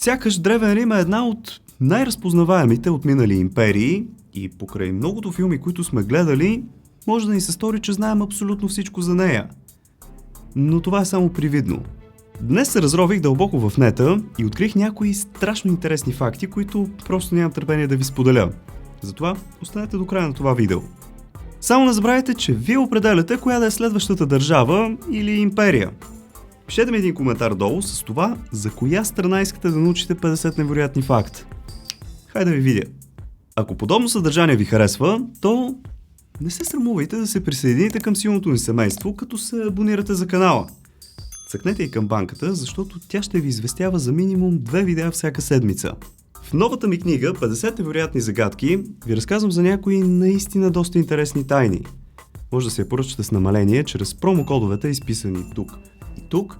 Сякаш Древен Рим е една от най-разпознаваемите от минали империи и покрай многото филми, които сме гледали, може да ни се стори, че знаем абсолютно всичко за нея. Но това е само привидно. Днес се разрових дълбоко в нета и открих някои страшно интересни факти, които просто нямам търпение да ви споделя. Затова останете до края на това видео. Само не забравяйте, че вие определяте коя да е следващата държава или империя. Пишете ми един коментар долу с това, за коя страна искате да научите 50 невероятни факта. Хайде да ви видя. Ако подобно съдържание ви харесва, то не се срамувайте да се присъедините към силното ни семейство, като се абонирате за канала. Цъкнете и камбанката, защото тя ще ви известява за минимум 2 видеа всяка седмица. В новата ми книга 50 невероятни загадки ви разказвам за някои наистина доста интересни тайни. Може да се я поръчате с намаление чрез промокодовете, изписани тук и тук,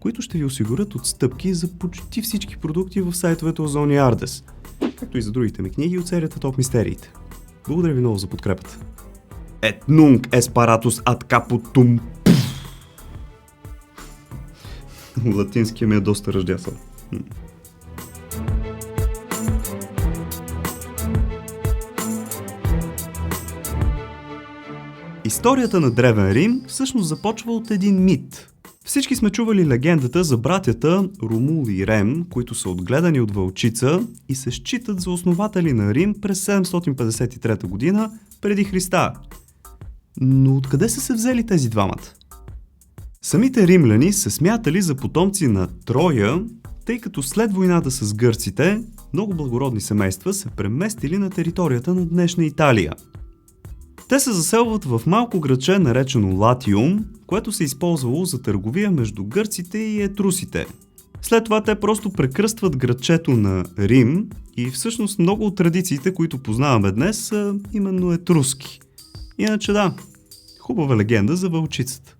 които ще ви осигурят отстъпки за почти всички продукти в сайтовете Озон и Ардес, както и за другите ми книги от серията Топ Мистериите. Благодаря ви много за подкрепата. Et nunc esparatus ad caputum. Латинския ми е доста ръждясъл. Историята на Древен Рим всъщност започва от един мит. Всички сме чували легендата за братята Ромул и Рем, които са отгледани от вълчица и се считат за основатели на Рим през 753 година преди Христа. Но откъде са се взели тези двамата? Самите римляни се смятали за потомци на Троя, тъй като след войната с гърците, много благородни семейства се преместили на територията на днешна Италия. Те се заселват в малко градче, наречено Латиум, което се използвало за търговия между гърците и етрусите. След това те просто прекръстват градчето на Рим и всъщност много от традициите, които познаваме днес, са именно етруски. Иначе да, хубава легенда за вълчицата.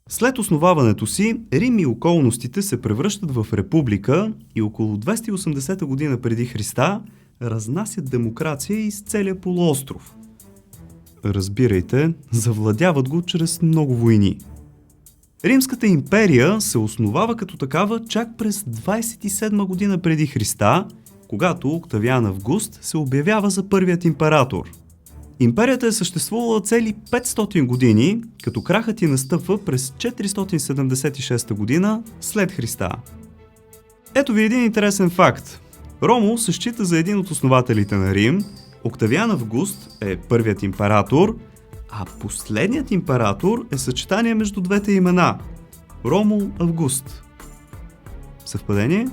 След основаването си, Рим и околностите се превръщат в република и около 280 година преди Христа разнасят демокрация из целия полуостров. Разбирайте, завладяват го чрез много войни. Римската империя се основава като такава чак през 27 година преди Христа, когато Октавиан Август се обявява за първият император. Империята е съществувала цели 500 години, като крахът ѝ настъпва през 476 година след Христа. Ето ви един интересен факт. Ромул се счита за един от основателите на Рим, Октавиан Август е първият император, а последният император е съчетание между двете имена – Ромул Август. Съвпадение?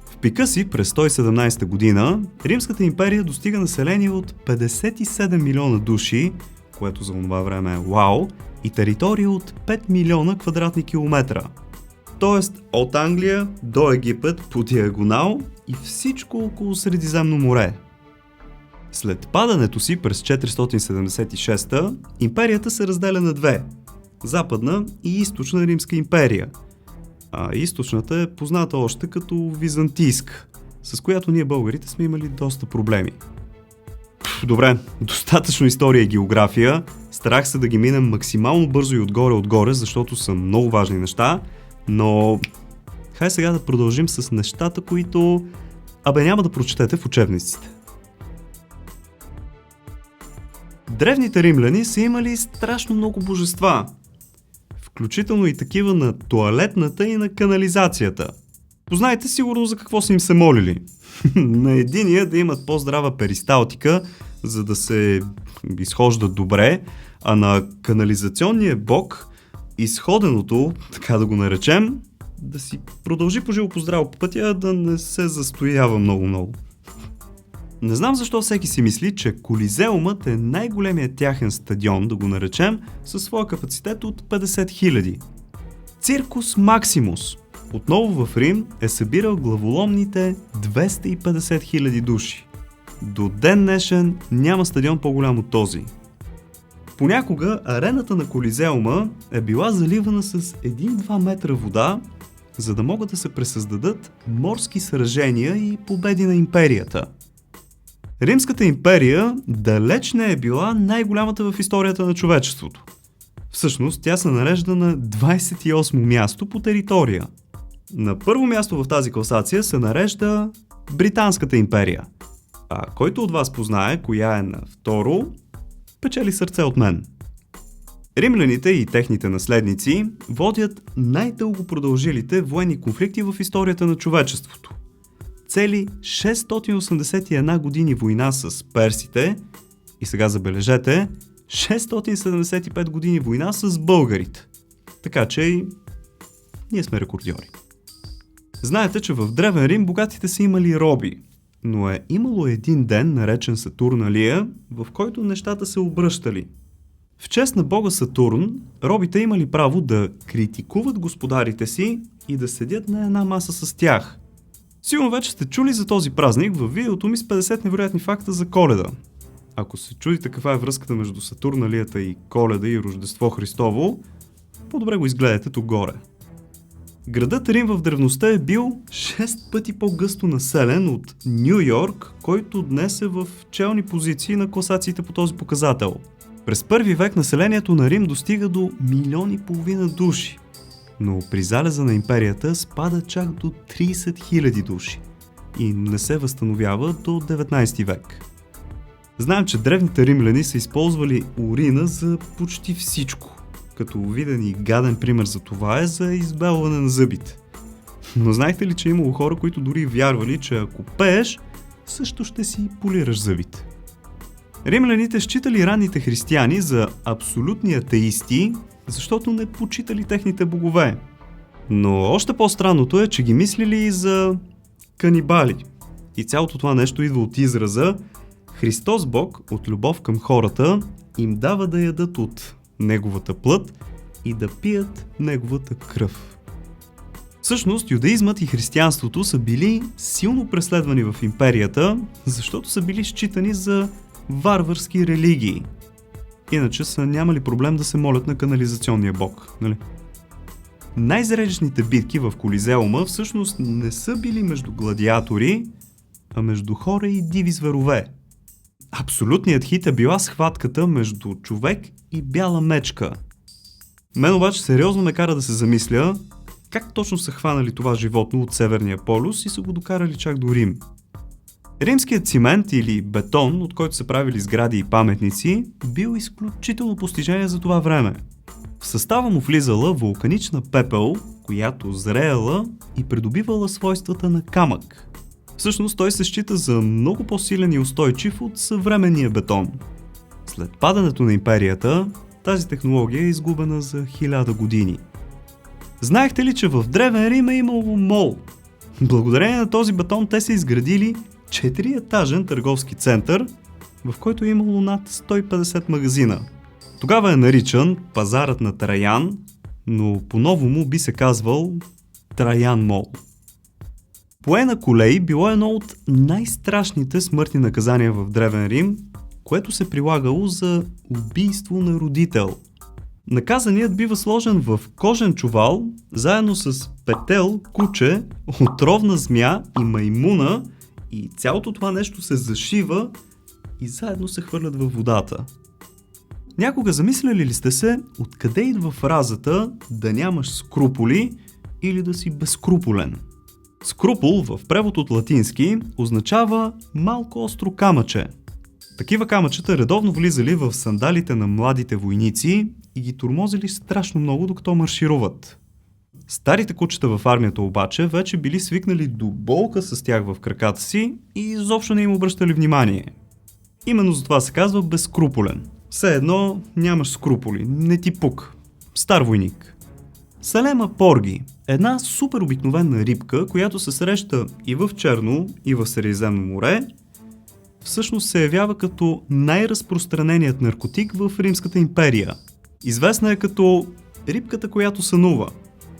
В пика си през 117 година Римската империя достига население от 57 милиона души, което за това време е вау, и територия от 5 милиона квадратни километра. Тоест от Англия до Египет по диагонал и всичко около Средиземно море. След падането си през 476 империята се разделя на две – Западна и Източна Римска империя. А източната е позната още като Византийска, с която ние българите сме имали доста проблеми. Добре, достатъчно история и география, старах се да ги минем максимално бързо и отгоре, защото са много важни неща, но хай сега да продължим с нещата, които няма да прочетете в учебниците. Древните римляни са имали страшно много божества, включително и такива на тоалетната и на канализацията. Познайте сигурно за какво са им се молили. На единия да имат по-здрава перисталтика, за да се изхождат добре, а на канализационния бог изходеното, така да го наречем, да си продължи по живо по-здраво по пътя, да не се застоява много-много. Не знам защо всеки си мисли, че Колизеумът е най-големият тяхен стадион, да го наречем, със своя капацитет от 50 000. Циркус Максимус отново в Рим е събирал главоломните 250 000 души. До ден днешен няма стадион по-голям от този. Понякога арената на Колизеума е била заливана с 1-2 метра вода, за да могат да се пресъздадат морски сражения и победи на империята. Римската империя далеч не е била най-голямата в историята на човечеството. Всъщност тя се нарежда на 28 място по територия. На първо място в тази класация се нарежда Британската империя. А който от вас познае коя е на второ, печели сърце от мен. Римляните и техните наследници водят най-дълго продължилите военни конфликти в историята на човечеството. Цели 681 години война с персите и сега забележете 675 години война с българите. Така че и ние сме рекордьори. Знаете, че в Древен Рим богатите са имали роби, но е имало един ден, наречен Сатурналия, в който нещата се обръщали. В чест на бога Сатурн, робите имали право да критикуват господарите си и да седят на една маса с тях. Сигурно вече сте чули за този празник във видеото ми с 50 невероятни факта за Коледа. Ако се чудите каква е връзката между Сатурналията и Коледа и Рождество Христово, по-добре го изгледайте тук горе. Градът Рим в древността е бил 6 пъти по-гъсто населен от Ню Йорк, който днес е в челни позиции на класациите по този показател. През първи век населението на Рим достига до 1,5 милиона души, но при залеза на империята спада чак до 30 000 души и не се възстановява до 19 век. Знаем, че древните римляни са използвали урина за почти всичко, като виден и гаден пример за това е за избелване на зъбите. Но знаете ли, че имало хора, които дори вярвали, че ако пееш, също ще си полираш зъбите? Римляните считали ранните християни за абсолютни атеисти, защото не почитали техните богове. Но още по-странното е, че ги мислили и за канибали. И цялото това нещо идва от израза Христос Бог от любов към хората им дава да ядат от неговата плът и да пият неговата кръв. Всъщност, юдаизмът и християнството са били силно преследвани в империята, защото са били считани за варварски религии. Иначе са нямали проблем да се молят на канализационния бог, нали? Най-зрелищните битки в Колизеума всъщност не са били между гладиатори, а между хора и диви зверове. Абсолютният хит е била схватката между човек и бяла мечка. Мен обаче сериозно ме кара да се замисля как точно са хванали това животно от Северния полюс и са го докарали чак до Рим. Римският цимент или бетон, от който са правили сгради и паметници, бил изключително постижение за това време. В състава му влизала вулканична пепел, която зреяла и придобивала свойствата на камък. Всъщност той се счита за много по-силен и устойчив от съвременния бетон. След падането на империята, тази технология е изгубена за 1000 години. Знаехте ли, че в Древен Рим е имало мол? Благодарение на този бетон те са изградили 4-етажен търговски център, в който е имало над 150 магазина. Тогава е наричан пазарът на Траян, но по-новому би се казвал Траян мол. Пое на колей било едно от най-страшните смъртни наказания в Древен Рим, което се прилагало за убийство на родител. Наказаният бива сложен в кожен чувал, заедно с петел, куче, отровна змия и маймуна, и цялото това нещо се зашива и заедно се хвърлят във водата. Някога замисляли ли сте се откъде идва фразата да нямаш скруполи или да си безскруполен? Скрупул в превод от латински означава малко остро камъче. Такива камъчета редовно влизали в сандалите на младите войници и ги тормозили страшно много, докато маршируват. Старите кучета в армията обаче вече били свикнали до болка с тях в краката си и изобщо не им обръщали внимание. Именно за това се казва безскруполен. Все едно нямаш скруполи, не ти пук. Стар войник. Салема порги – една супер обикновена рибка, която се среща и в Черно, и в Средиземно море, всъщност се явява като най-разпространеният наркотик в Римската империя. Известна е като рибката, която сънува,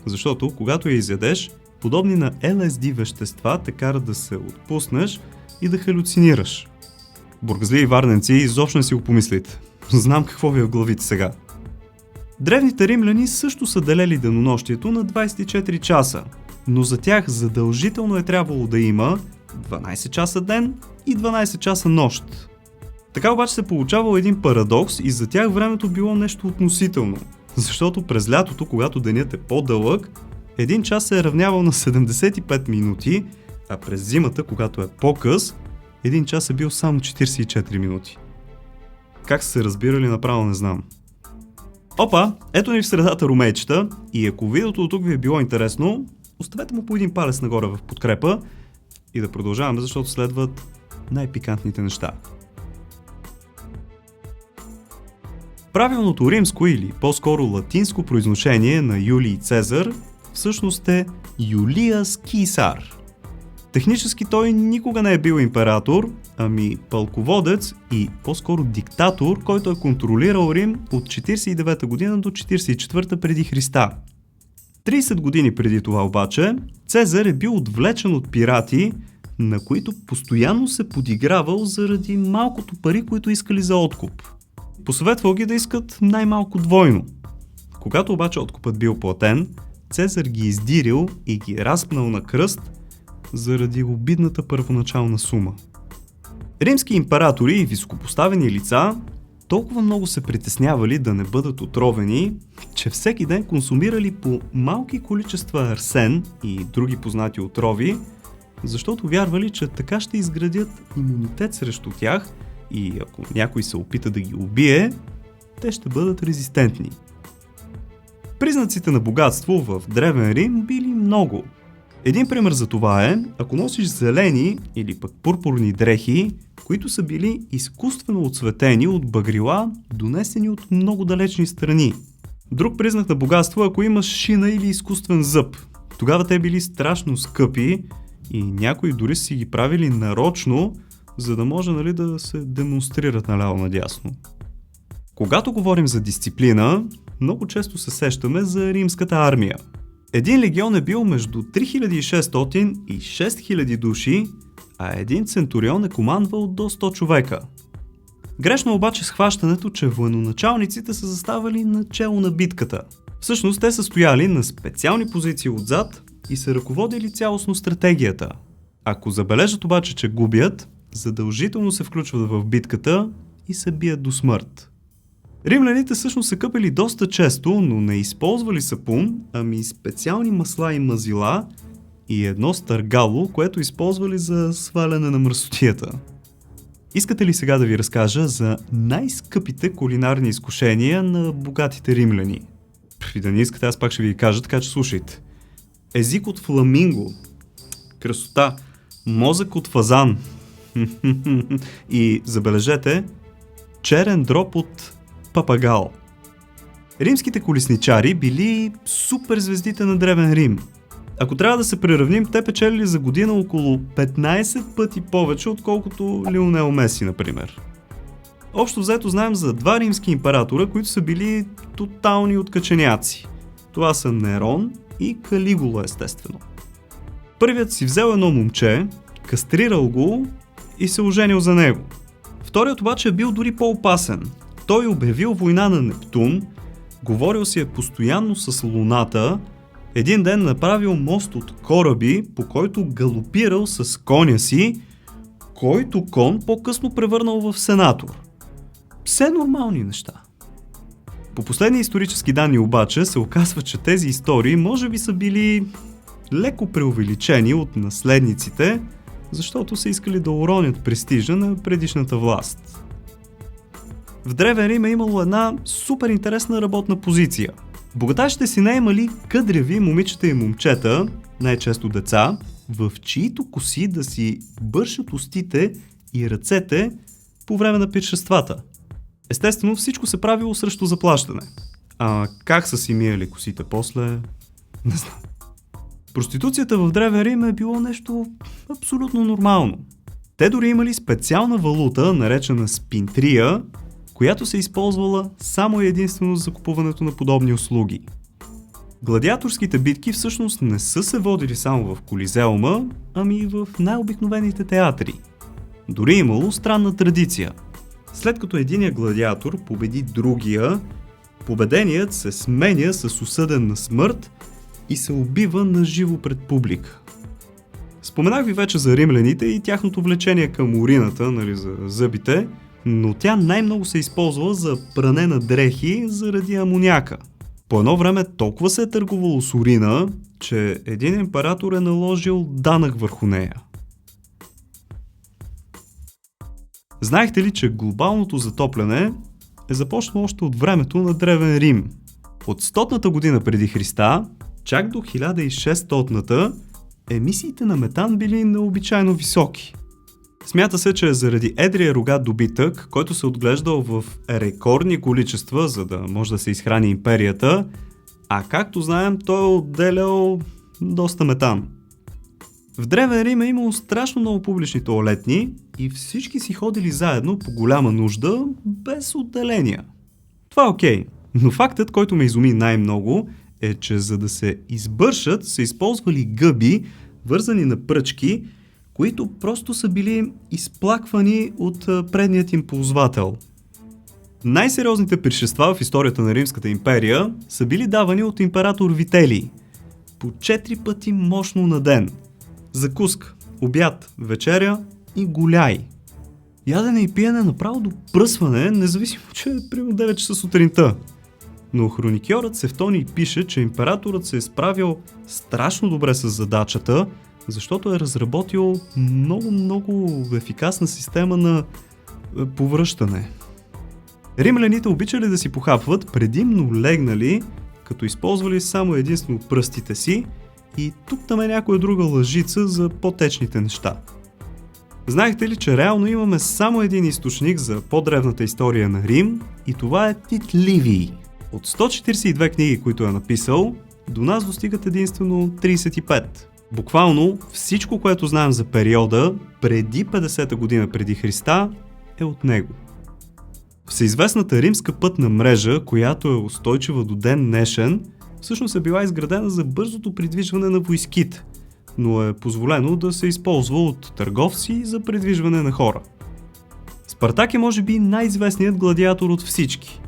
защото когато я изядеш, подобни на LSD вещества те карат да се отпуснеш и да халюцинираш. Бургазливи варненци изобщо не си го помислите. Знам какво ви е в главите сега. Древните римляни също са делели денонощието на 24 часа, но за тях задължително е трябвало да има 12 часа ден и 12 часа нощ. Така обаче се получавал един парадокс и за тях времето било нещо относително, защото през лятото, когато денят е по-дълъг, един час се е равнявал на 75 минути, а през зимата, когато е по-къс, един час е бил само 44 минути. Как са се разбирали, направо не знам. Опа, ето ни в средата румейчета и ако видеото от тук ви е било интересно, оставете му по един палец нагоре в подкрепа и да продължаваме, защото следват най-пикантните неща. Правилното римско или по-скоро латинско произношение на Юлий Цезар всъщност е Юлиас Кисар. Технически той никога не е бил император, ами пълководец и по-скоро диктатор, който е контролирал Рим от 49 година до 44 преди Христа. 30 години преди това обаче, Цезар е бил отвлечен от пирати, на които постоянно се подигравал заради малкото пари, които искали за откуп. Посъветвал ги да искат най-малко двойно. Когато обаче откупът бил платен, Цезар ги издирил и ги разпнал на кръст заради обидната първоначална сума. Римски императори и високопоставени лица толкова много се притеснявали да не бъдат отровени, че всеки ден консумирали по малки количества арсен и други познати отрови, защото вярвали, че така ще изградят имунитет срещу тях и ако някой се опита да ги убие, те ще бъдат резистентни. Признаците на богатство в Древен Рим били много. Един пример за това е, ако носиш зелени или пък пурпурни дрехи, които са били изкуствено оцветени от багрила, донесени от много далечни страни. Друг признак на богатство е, ако имаш шина или изкуствен зъб. Тогава те били страшно скъпи и някои дори си ги правили нарочно, за да може да се демонстрират наляво-надясно. Когато говорим за дисциплина, много често се сещаме за римската армия. Един легион е бил между 3600 и 6000 души, а един центурион е командвал до 100 човека. Грешно обаче схващането, че военачалниците са заставали начело на битката. Всъщност те са стояли на специални позиции отзад и са ръководили цялостно стратегията. Ако забележат обаче, че губят, задължително се включват в битката и се бият до смърт. Римляните всъщност са къпели доста често, но не използвали сапун, ами специални масла и мазила и едно стъргало, което използвали за сваляне на мръсотията. Искате ли сега да ви разкажа за най-скъпите кулинарни изкушения на богатите римляни? И да не искате, аз пак ще ви кажа, така че слушайте. Език от фламинго, красота, мозък от фазан и, забележете, черен дроб от папагал. Римските колесничари били супер звездите на Древен Рим. Ако трябва да се приравним, те печелили за година около 15 пъти повече, отколкото Лионел Меси, например. Общо взето знаем за два римски императора, които са били тотални откаченяци. Това са Нерон и Калигула, естествено. Първият си взел едно момче, кастрирал го и се оженил за него. Вторият обаче е бил дори по-опасен. Той обявил война на Нептун, говорил си постоянно с Луната, един ден направил мост от кораби, по който галопирал с коня си, който кон по-късно превърнал в сенатор. Все нормални неща. По последни исторически данни обаче се оказва, че тези истории може би са били леко преувеличени от наследниците, защото са искали да уронят престижа на предишната власт. В Древен Рим е имало една супер интересна работна позиция. Богаташите си наемали къдреви момичета и момчета, най-често деца, в чиито коси да си бършат устите и ръцете по време на пиршествата. Естествено, всичко се правило срещу заплащане. А как са си миели косите после? Не знам. Проституцията в Древен Рим е било нещо абсолютно нормално. Те дори имали специална валута, наречена спинтрия, която се използвала само и единствено за купуването на подобни услуги. Гладиаторските битки всъщност не са се водили само в Колизеума, ами и в най-обикновените театри. Дори имало странна традиция. След като единия гладиатор победи другия, победеният се сменя с осъден на смърт и се убива на живо пред публика. Споменах ви вече за римляните и тяхното влечение към урината, за зъбите, но тя най-много се използва за пране на дрехи заради амоняка. По едно време толкова се е търгувало с урина, че един император е наложил данък върху нея. Знаехте ли, че глобалното затопляне е започнало още от времето на Древен Рим? От 100-та година преди Христа, чак до 1600-та, емисиите на метан били необичайно високи. Смята се, че заради едрия рогат добитък, който се отглеждал в рекордни количества, за да може да се изхрани империята, а както знаем, той е отделял доста метан. В Древен Рим е имало страшно много публични тоалетни и всички си ходили заедно по голяма нужда, без отделения. Това е окей, но фактът, който ме изуми най-много, е, че за да се избършат, са използвали гъби, вързани на пръчки, които просто са били изплаквани от предният им ползвател. Най-сериозните пришества в историята на Римската империя са били давани от император Вителий. По 4 пъти мощно на ден. Закуска, обяд, вечеря и голяй. Ядене и пиене направо до пръсване, независимо, че е примерно 9 часа сутринта. Но хроникьорът Сефтоний пише, че императорът се е справил страшно добре с задачата, защото е разработил много ефикасна система на повръщане. Римляните обичали да си похапват предимно легнали, като използвали само единствено пръстите си и тук там е някоя друга лъжица за по-течните неща. Знаехте ли, че реално имаме само един източник за по-древната история на Рим и това е Тит Ливий. От 142 книги, които е написал, до нас достигат единствено 35. Буквално всичко, което знаем за периода преди 50-та година преди Христа, е от него. Всеизвестната римска пътна мрежа, която е устойчива до ден днешен, всъщност е била изградена за бързото придвижване на войските, но е позволено да се използва от търговци за придвижване на хора. Спартак е може би най-известният гладиатор от всички.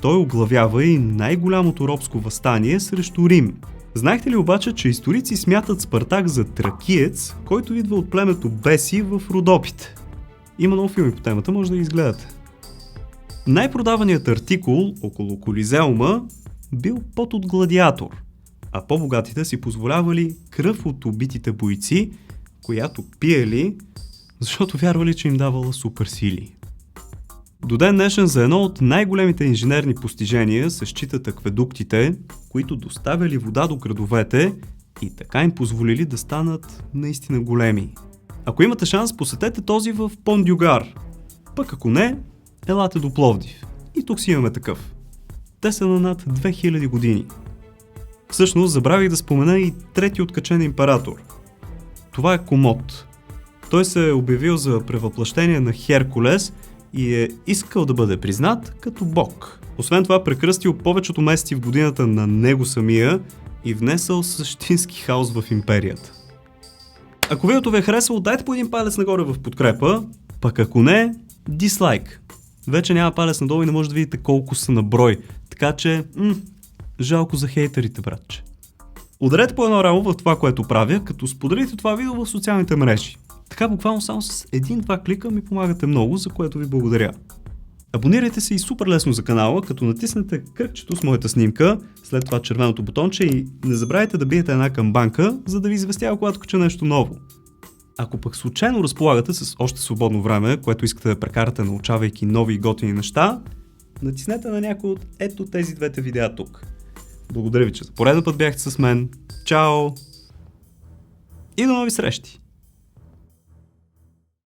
Той оглавява и най-голямото робско въстание срещу Рим. Знаехте ли обаче, че историци смятат Спартак за тракиец, който идва от племето Беси в Родопите? Има много филми по темата, може да ги изгледате. Най-продаваният артикул около Колизеума бил пот от гладиатор, а по-богатите си позволявали кръв от убитите бойци, която пиели, защото вярвали, че им давала суперсили. До ден днешен за едно от най-големите инженерни постижения се считат акведуктите, които доставяли вода до градовете и така им позволили да станат наистина големи. Ако имате шанс, посетете този в Пондюгар. Пък ако не, елате до Пловдив. И тук си имаме такъв. Те са на над 2000 години. Всъщност забравих да спомена и трети откачен император. Това е Комод. Той се е обявил за превъплъщение на Херкулес и е искал да бъде признат като бог. Освен това прекръстил повечето месеци в годината на него самия и внесъл същински хаос в империята. Ако видеото ви е харесало, дайте по един палец нагоре в подкрепа, пък ако не, дислайк. Вече няма палец надолу и не може да видите колко са на брой, така че жалко за хейтерите, братче. Ударете по едно рамо в това, което правя, като споделите това видео в социалните мрежи. Така буквално само с 1-2 клика ми помагате много, за което ви благодаря. Абонирайте се и супер лесно за канала, като натиснете кръгчето с моята снимка, след това червеното бутонче и не забравяйте да биете една камбанка, за да ви известява когато кача нещо ново. Ако пък случайно разполагате с още свободно време, което искате да прекарате научавайки нови и готини неща, натиснете на някой от ето тези двете видеа тук. Благодаря ви, че за пореден път бяхте с мен. Чао! И до нови срещи!